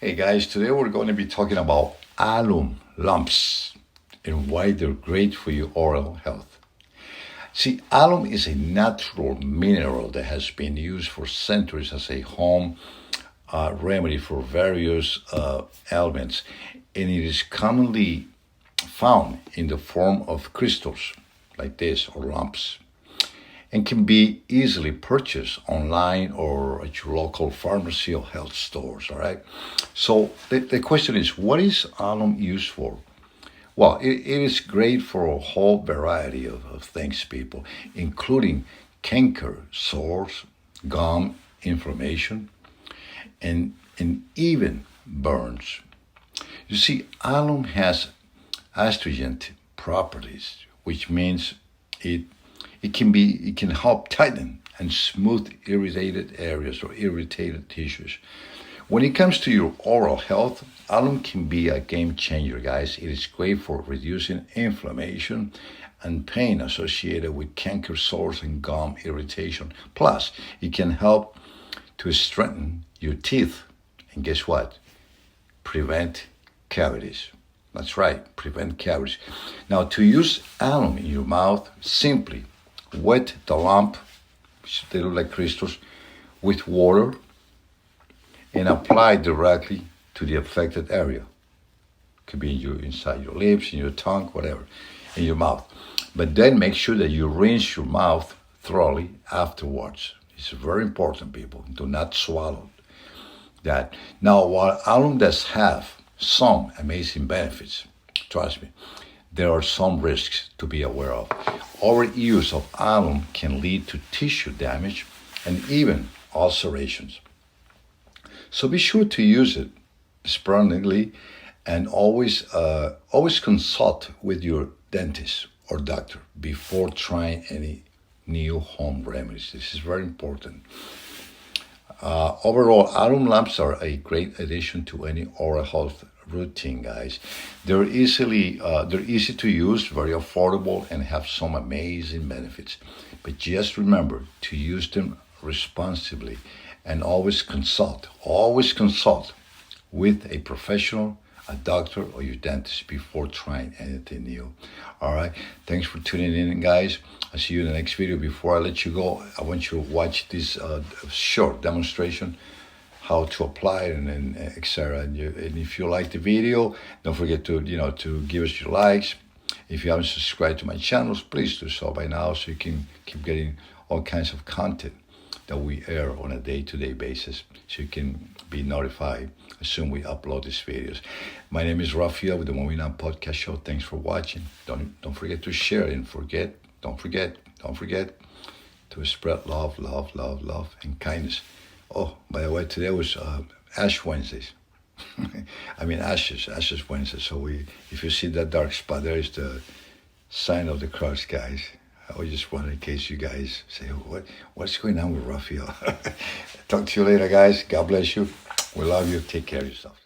Hey guys, today we're going to be talking about alum lumps and why they're great for your oral health. See, alum is a natural mineral that has been used for centuries as a home remedy for various ailments, and it is commonly found in the form of crystals like this or lumps and can be easily purchased online or at your local pharmacy or health stores. All right. So the question is, what is alum used for? Well, it is great for a whole variety of things, people, including canker, sores, gum inflammation, and even burns. You see, alum has astringent properties, which means it it can help tighten and smooth irritated areas or irritated tissues. When it comes to your oral health, alum can be a game changer, guys. It is great for reducing inflammation and pain associated with canker sores and gum irritation. Plus, it can help to strengthen your teeth. And guess what? Prevent cavities. That's right, prevent cavities. Now, to use alum in your mouth, simply wet the lump, which they look like crystals, with water and apply directly to the affected area. Could be inside your lips, in your tongue, whatever, in your mouth. But then make sure that you rinse your mouth thoroughly afterwards. It's very important, people. Do not swallow that. Now, while alum does have some amazing benefits, trust me, there are some risks to be aware of. Overuse of alum can lead to tissue damage and even ulcerations. So be sure to use it sparingly and always consult with your dentist or doctor before trying any new home remedies. This is very important. Overall, alum lamps are a great addition to any oral health routine, guys. They're easy to use, very affordable, and have some amazing benefits. But just remember to use them responsibly and always consult with a professional, a doctor, or your dentist before trying anything new. All right. Thanks for tuning in, guys. I'll see you in the next video. Before I let you go, I want you to watch this short demonstration how to apply it and etc. And if you like the video, don't forget to give us your likes. If you haven't subscribed to my channels, please do so by now so you can keep getting all kinds of content that we air on a day-to-day basis, so you can be notified as soon we upload these videos. My name is Rafael with the Moving On Podcast Show. Thanks for watching. Don't forget to share and don't forget to spread love, and kindness. Oh, by the way, today was Ash Wednesdays. I mean Ashes Wednesday. So if you see that dark spot, there is the sign of the cross, guys. I was just wondering in case you guys say, what's going on with Rafael? Talk to you later, guys. God bless you. We love you. Take care of yourself.